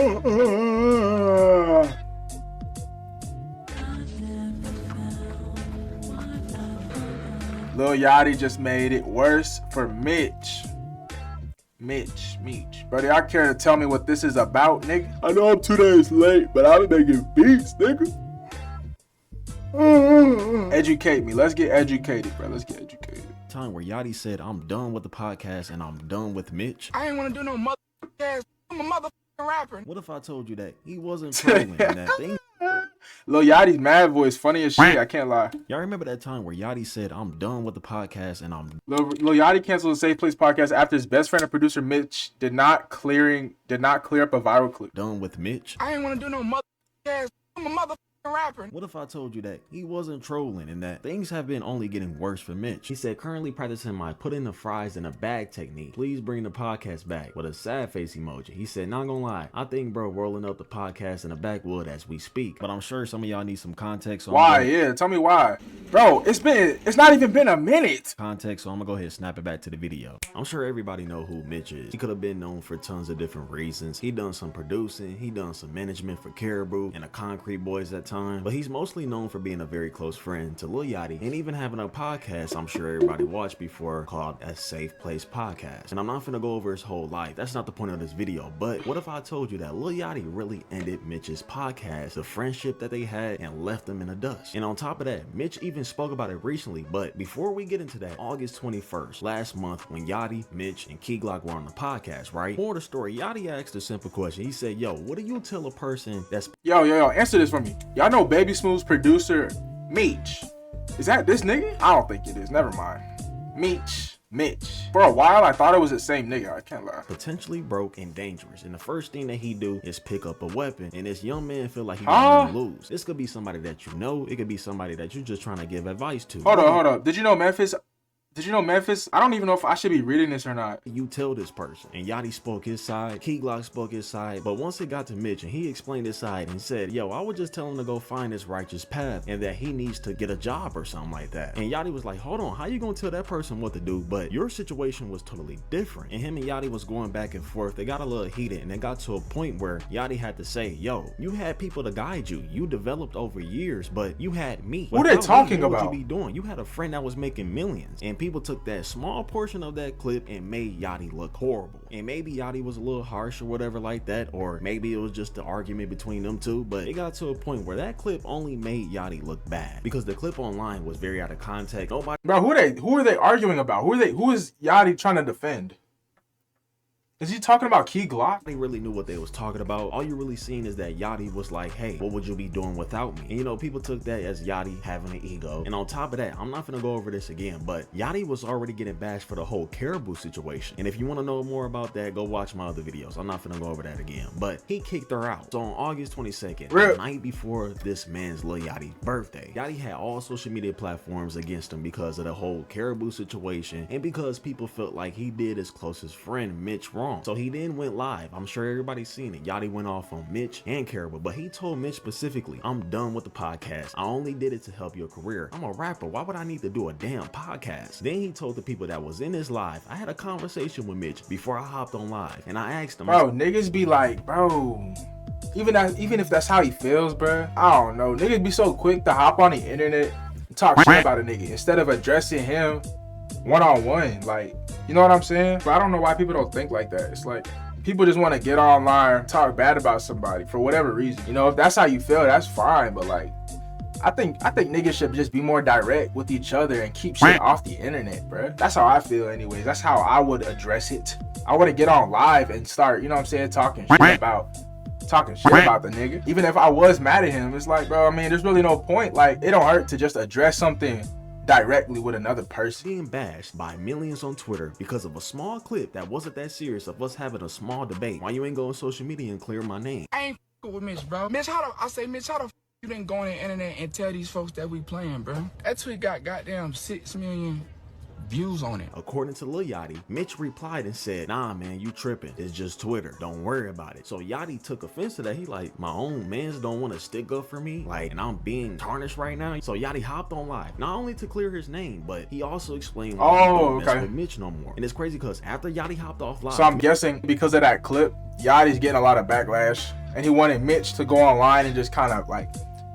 Lil Yachty just made it worse for Mitch. Mitch. Brother, y'all care to tell me what this is about, nigga? I know I'm 2 days late, but I've been making beats, nigga. Educate me. Let's get educated, bro. Let's get educated. Time where Yachty said, I'm done with the podcast and I'm done with Mitch. I ain't want to do no motherfucking. I'm a motherfucking rapper. What if I told you that he wasn't trolling in that thing? Lil Yachty's mad voice funny as shit. I can't lie. Y'all remember that time where Yachty said, I'm done with the podcast and I'm... Lil Yachty canceled the Safe Place podcast after his best friend and producer Mitch did not clear up a viral clip. Done with Mitch? I ain't want to do no motherfucking. I'm a motherfucking rapper. What if I told you that he wasn't trolling and that things have been only getting worse for Mitch? He said, currently practicing my putting the fries in a bag technique. Please bring the podcast back, with a sad face emoji. He said, not gonna lie, I think bro rolling up the podcast in the backwood as we speak, but I'm sure some of y'all need some context. So why? Yeah, tell me why. Bro, it's not even been a minute. Context, so I'm gonna go ahead and snap it back to the video. I'm sure everybody know who Mitch is. He could have been known for tons of different reasons. He done some producing, he done some management for Caribou and the Concrete Boys at time, but he's mostly known for being a very close friend to Lil Yachty and even having a podcast I'm sure everybody watched before called A Safe Place Podcast. And I'm not gonna go over his whole life, that's not the point of this video, but what if I told you that Lil Yachty really ended Mitch's podcast, the friendship that they had, and left them in the dust? And on top of that, Mitch even spoke about it recently, but before we get into that, August 21st, last month, when Yachty, Mitch, and Key Glock were on the podcast, right? For the story, Yachty asked a simple question. He said, yo, what do you tell a person that's... Yo, answer this for me. Y'all know Baby Smooth's producer, Mitch. Is that this nigga? I don't think it is. Never mind. Mitch. For a while, I thought it was the same nigga. I can't lie. Potentially broke and dangerous. And the first thing that he do is pick up a weapon. And this young man feel like he got nothing to lose. This could be somebody that you know. It could be somebody that you're just trying to give advice to. Hold up. Did you know Memphis? I don't even know if I should be reading this or not. You tell this person. And Yachty spoke his side. Key Glock spoke his side. But once it got to Mitch and he explained his side and said, yo, I would just tell him to go find his righteous path and that he needs to get a job or something like that. And Yachty was like, hold on, how you gonna tell that person what to do? But your situation was totally different. And him and Yachty was going back and forth. They got a little heated and it got to a point where Yachty had to say, yo, you had people to guide you. You developed over years, but you had me. What are they talking about? What would you be doing? You had a friend that was making millions and people took that small portion of that clip and made Yachty look horrible. And maybe Yachty was a little harsh or whatever like that, or maybe it was just the argument between them two, but it got to a point where that clip only made Yachty look bad because the clip online was very out of context. Nobody... Bro, who are they arguing about? Who is Yachty trying to defend? Is he talking about Key Glock? They really knew what they was talking about. All you really seen is that Yachty was like, hey, what would you be doing without me? And you know, people took that as Yachty having an ego. And on top of that, I'm not gonna go over this again, but Yachty was already getting bashed for the whole Caribou situation. And if you want to know more about that, go watch my other videos. I'm not gonna go over that again, but he kicked her out. So on August 22nd, the night before this man's Lil Yachty's birthday, Yachty had all social media platforms against him because of the whole Caribou situation and because people felt like he did his closest friend Mitch wrong. So he then went live. I'm sure everybody's seen it. Yachty went off on Mitch and Caribou, but he told Mitch specifically, I'm done with the podcast. I only did it to help your career. I'm a rapper. Why would I need to do a damn podcast? Then he told the people that was in his live, I had a conversation with Mitch before I hopped on live and I asked him, bro, niggas be like, bro, even if that's how he feels, bro, I don't know. Niggas be so quick to hop on the internet and talk shit about a nigga instead of addressing him one-on-one. Like, you know what I'm saying? But I don't know why people don't think like that. It's like people just want to get online, talk bad about somebody for whatever reason. You know, if that's how you feel, that's fine. But like, I think niggas should just be more direct with each other and keep shit off the internet, bro. That's how I feel anyways. That's how I would address it. I want to get on live and start, you know what I'm saying, talking shit about the nigga. Even if I was mad at him, it's like, bro, I mean, there's really no point. Like, it don't hurt to just address something directly with another person. Being bashed by millions on Twitter because of a small clip that wasn't that serious of us having a small debate. Why you ain't go on social media and clear my name? I ain't with Mitch, bro. Mitch, how the you didn't go on the internet and tell these folks that we playing, bro? That tweet got goddamn 6 million views on it. According to Lil Yachty, Mitch replied and said, nah man, you tripping. It's just Twitter. Don't worry about it. So Yachty took offense to that. He like, my own mans don't want to stick up for me? Like, and I'm being tarnished right now? So Yachty hopped on live, not only to clear his name, but he also explained why he don't mess with Mitch no more. And it's crazy because after Yachty hopped off live. So I'm guessing because of that clip, Yachty's getting a lot of backlash. And he wanted Mitch to go online and just kind of like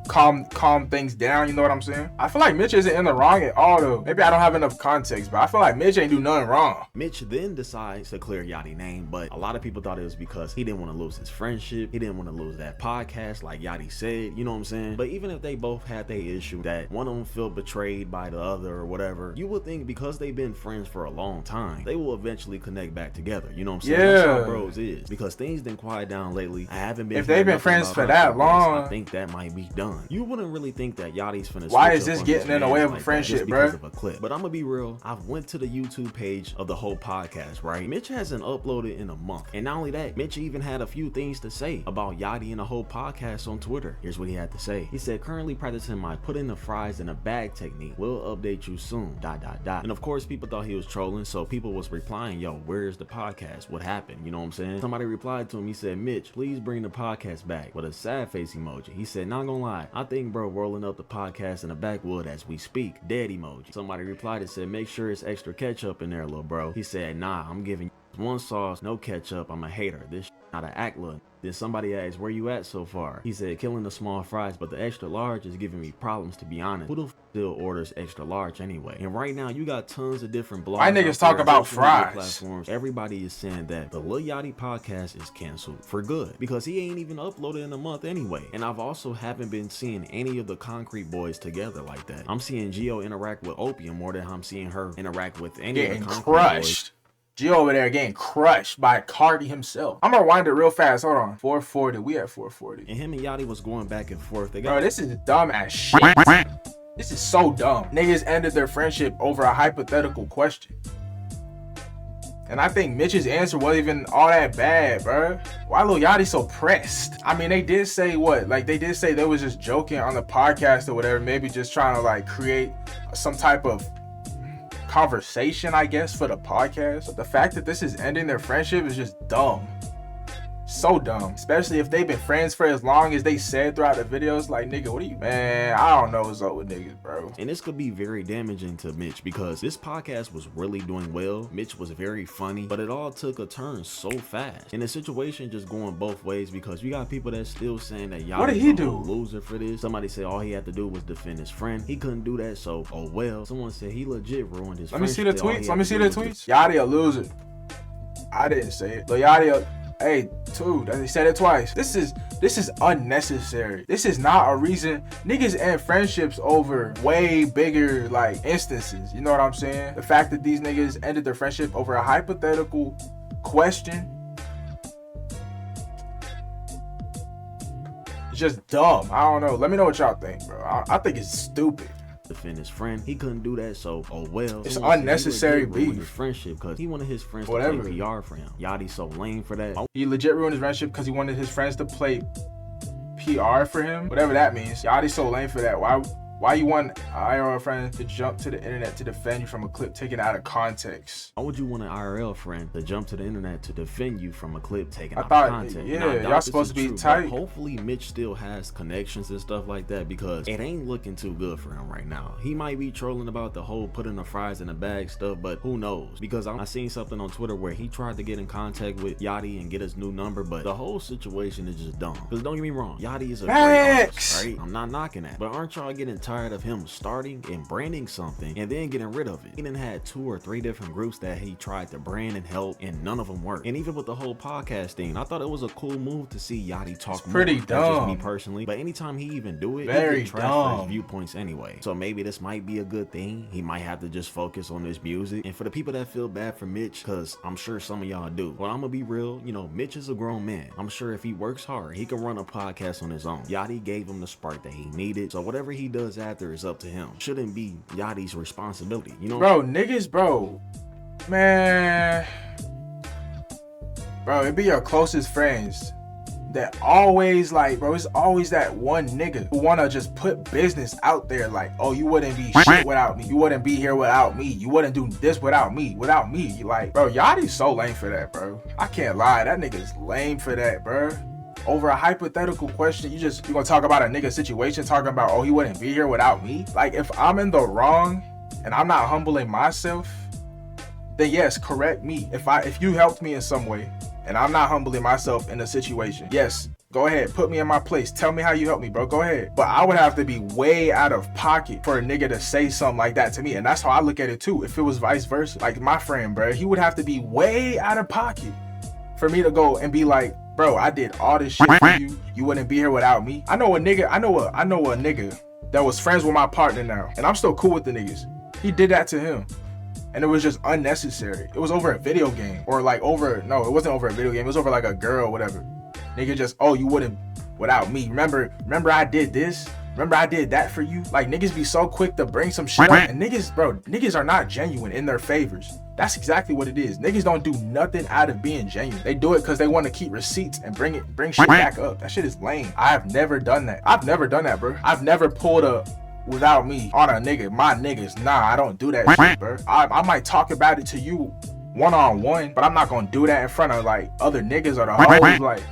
calm things down, you know what I'm saying? I feel like Mitch isn't in the wrong at all though. Maybe I don't have enough context, but I feel like Mitch ain't do nothing wrong. Mitch then decides to clear Yachty's name, but a lot of people thought it was because he didn't want to lose his friendship. He didn't want to lose that podcast like Yachty said, you know what I'm saying? But even if they both had their issue, that one of them felt betrayed by the other or whatever, you would think because they've been friends for a long time, they will eventually connect back together, you know what I'm saying? Yeah. That's how bros is. Because things didn't quiet down lately. I haven't been. If they've been friends for that long, I think that might be done. You wouldn't really think that Yachty's finna. Why is this getting in the way of a friendship, bro? Of a clip. But I'm gonna be real. I went to the YouTube page of the whole podcast, right? Mitch hasn't uploaded in a month, and not only that, Mitch even had a few things to say about Yachty and the whole podcast on Twitter. Here's what he had to say. He said, "Currently practicing my putting the fries in a bag technique. We'll update you soon. ... And of course, people thought he was trolling, so people was replying, "Yo, where's the podcast? What happened?" You know what I'm saying? Somebody replied to him. He said, "Mitch, please bring the podcast back," with a sad face emoji. He said, "Not gonna lie, I think bro rolling up the podcast in the backwood as we speak. Dead emoji." Somebody replied and said, "Make sure it's extra ketchup in there, little bro." He said, "Nah, I'm giving you one sauce, no ketchup. I'm a hater. This not an act, little." Then somebody asked, "Where you at so far?" He said, "Killing the small fries, but the extra large is giving me problems, to be honest. Who the still orders extra large anyway?" And right now, you got tons of different blogs. Why niggas talk about fries? Platforms. Everybody is saying that the Lil Yachty podcast is canceled for good because he ain't even uploaded in a month anyway. And I've also haven't been seeing any of the Concrete Boys together like that. I'm seeing Gio interact with Opium more than I'm seeing her interact with any of the Concrete Boys. Gio over there getting crushed by Cardi himself. I'm gonna rewind it real fast. Hold on. 440. We at 440. And him and Yachty was going back and forth. Bro, this is dumb as shit. This is so dumb. Niggas ended their friendship over a hypothetical question. And I think Mitch's answer wasn't even all that bad, bro. Why Lil Yachty so pressed? I mean, they did say what? Like, they did say they was just joking on the podcast or whatever. Maybe just trying to, like, create some type of conversation, I guess, for the podcast. But the fact that this is ending their friendship is just dumb. So dumb. Especially if they've been friends for as long as they said throughout the videos. Like, nigga, what are you, man? I don't know what's up with niggas, bro. And this could be very damaging to Mitch because this podcast was really doing well. Mitch was very funny, but it all took a turn so fast. And the situation just going both ways because you got people that's still saying that Yachty what did he do? A loser for this. Somebody said all he had to do was defend his friend. He couldn't do that, so oh well. Someone said he legit ruined his friendship. Let me see the tweets. Let me see the tweets. Yachty a loser. I didn't say it. Lil Yachty hey, dude, they said it twice. This is unnecessary. This is not a reason. Niggas end friendships over way bigger, like, instances. You know what I'm saying? The fact that these niggas ended their friendship over a hypothetical question, it's just dumb. I don't know. Let me know what y'all think, bro. I think it's stupid. Defend his friend. He couldn't do that, so oh well. It's unnecessary beef. His friendship because he wanted his friends to play PR for him. Yachty's so lame for that. He legit ruined his friendship because he wanted his friends to play PR for him. Whatever that means. Yachty's so lame for that. Why you want an IRL friend to jump to the internet to defend you from a clip taken out of context? Why would you want an IRL friend to jump to the internet to defend you from a clip taken out of context? Yeah, y'all supposed to be tight. Hopefully Mitch still has connections and stuff like that because it ain't looking too good for him right now. He might be trolling about the whole putting the fries in the bag stuff, but who knows? Because I seen something on Twitter where he tried to get in contact with Yachty and get his new number, but the whole situation is just dumb. Because don't get me wrong, Yachty is a great artist, right? I'm not knocking that. But aren't y'all getting tired of him starting and branding something and then getting rid of it? He done had 2 or 3 different groups that he tried to brand and help, and none of them worked. And even with the whole podcast thing, I thought it was a cool move to see Yachty talk more. Pretty dumb. That's just me personally. But anytime he even do it, very he get trash for his viewpoints anyway. So maybe this might be a good thing. He might have to just focus on his music. And for the people that feel bad for Mitch, because I'm sure some of y'all do, well, I'm gonna be real. You know, Mitch is a grown man. I'm sure if he works hard, he can run a podcast on his own. Yachty gave him the spark that he needed. So whatever he does after is up to him. Shouldn't be Yachty's responsibility, you know? Bro, niggas, bro. Man. Bro, it be your closest friends that always like, bro, it's always that one nigga who wanna just put business out there like, oh, you wouldn't be shit without me. You wouldn't be here without me. You wouldn't do this without me. Without me. You like, bro, Yachty's so lame for that, bro. I can't lie. That nigga's lame for that, bro. Over a hypothetical question, you gonna talk about a nigga situation, talking about, oh, he wouldn't be here without me. Like, if I'm in the wrong and I'm not humbling myself, then yes, correct me. If you helped me in some way and I'm not humbling myself in a situation, yes, go ahead, put me in my place. Tell me how you helped me, bro. Go ahead. But I would have to be way out of pocket for a nigga to say something like that to me. And that's how I look at it too. If it was vice versa, like my friend, bro, he would have to be way out of pocket for me to go and be like, bro, I did all this shit for you. You wouldn't be here without me. I know a nigga that was friends with my partner now, and I'm still cool with the niggas. He did that to him, and it was just unnecessary. It was over a video game, or like no, it wasn't over a video game. It was over like a girl or whatever. Nigga just, oh, you wouldn't without me. Remember I did this? Remember I did that for you? Like, niggas be so quick to bring some shit up, and niggas are not genuine in their favors. That's exactly what it is. Niggas don't do nothing out of being genuine. They do it because they want to keep receipts and bring shit back up. That shit is lame. I have never done that. I've never done that, bro. I've never pulled a without me on a nigga. My niggas, nah, I don't do that shit, bro. I might talk about it to you one-on-one, but I'm not gonna do that in front of like other niggas or the hoes. Like,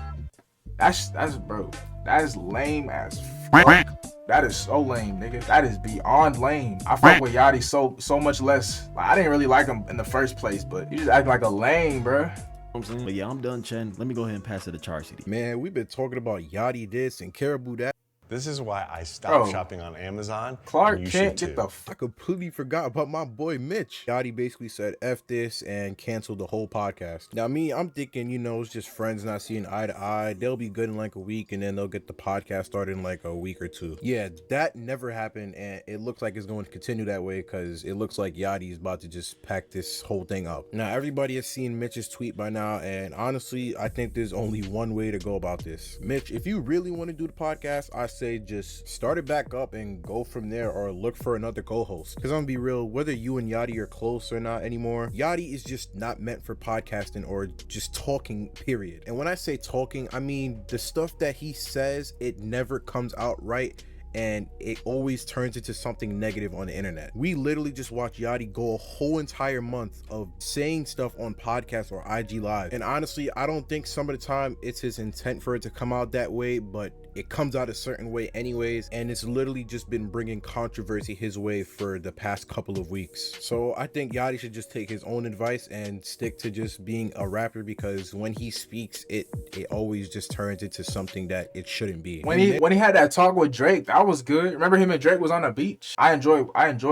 that's bro. That is lame as fuck. That is so lame, nigga. That is beyond lame. I fuck with Yachty so much less. Like, I didn't really like him in the first place, but he just acting like a lame, bro. I'm saying? But yeah, I'm done chatting. Let me go ahead and pass it to Char City. Man, we've been talking about Yachty this and Caribou that. This is why I stopped shopping on Amazon. Clark can't get the I completely forgot about my boy Mitch. Yachty basically said F this and canceled the whole podcast. Now me, I'm thinking, you know, it's just friends not seeing eye to eye. They'll be good in like a week and then they'll get the podcast started in like a week or two. Yeah, that never happened, and it looks like it's going to continue that way because it looks like Yachty is about to just pack this whole thing up. Now everybody has seen Mitch's tweet by now, and honestly, I think there's only one way to go about this. Mitch, if you really want to do the podcast, I say just start it back up and go from there, or look for another co-host. Because I'm gonna be real, whether you and Yachty are close or not anymore, Yachty is just not meant for podcasting or just talking, period. And when I say talking, I mean the stuff that he says, it never comes out right, and it always turns into something negative on the internet. We literally just watched Yachty go a whole entire month of saying stuff on podcasts or IG Live. And honestly, I don't think some of the time it's his intent for it to come out that way, but it comes out a certain way anyways, and it's literally just been bringing controversy his way for the past couple of weeks. So I think Yachty should just take his own advice and stick to just being a rapper, because when he speaks, it always just turns into something that it shouldn't be. When he had that talk with Drake, that was good. Remember him and Drake was on the beach? I enjoyed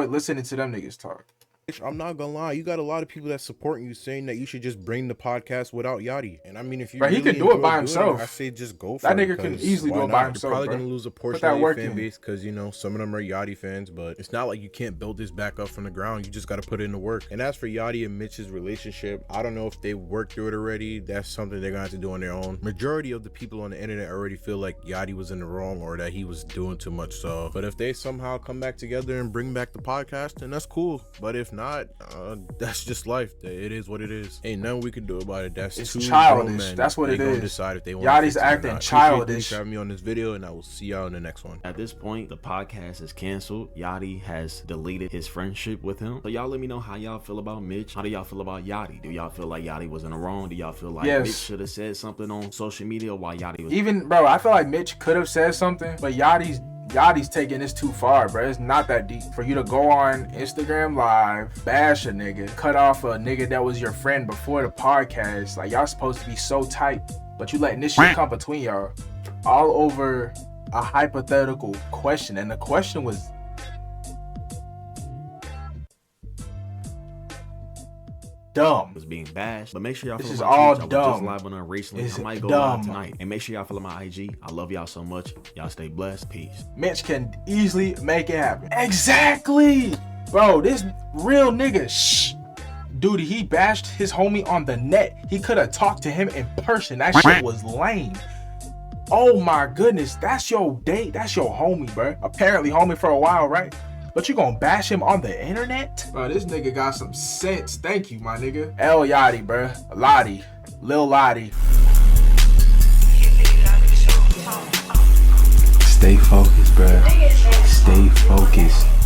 listening to them niggas talk. I'm not gonna lie, you got a lot of people that support you saying that you should just bring the podcast without Yachty. And I mean, if you he could do it by himself. I say just go for that it. That nigga can easily do it by himself. You're probably bro. gonna lose a portion of your fan base because, you know, some of them are Yachty fans, but it's not like you can't build this back up from the ground. You just gotta put in the work. And as for Yachty and Mitch's relationship, I don't know if they worked through it already. That's something they're gonna have to do on their own. Majority of the people on the internet already feel like Yachty was in the wrong or that he was doing too much. So, but if they somehow come back together and bring back the podcast, then that's cool. But if not, that's just life. It is what it is. Ain't nothing we can do about it. That's it's childish. That's what it is. Decide if they want. Yachty's acting childish. Thanks for having me on this video, and I will see y'all in the next one. At this point, the podcast is canceled. Yachty has deleted his friendship with him. So y'all let me know how y'all feel about Mitch. How do y'all feel about Yachty? Do y'all feel like Yachty was in the wrong? Do y'all feel like Mitch should have said something on social media while Yachty was... Even, bro, I feel like Mitch could have said something, but Yachty's taking this too far, bro. It's not that deep. For you to go on Instagram Live, bash a nigga, cut off a nigga that was your friend before the podcast. Like, y'all supposed to be so tight, but you letting this shit come between y'all all over a hypothetical question. And the question was dumb. Was being bashed, but make sure y'all. This follow is my all page. dumb. I was just live on her recently. I might go live tonight, and make sure y'all follow my IG. I love y'all so much. Y'all stay blessed. Peace. Mitch can easily make it happen. Exactly, bro. This real nigga. Shh, dude. He bashed his homie on the net. He could have talked to him in person. That shit was lame. Oh my goodness, that's your date. That's your homie, bro. Apparently homie for a while, right? But you gonna bash him on the internet? Bro, this nigga got some sense. Thank you, my nigga. Lil Yachty, bro. Lil Yachty. Stay focused, bruh. Stay focused.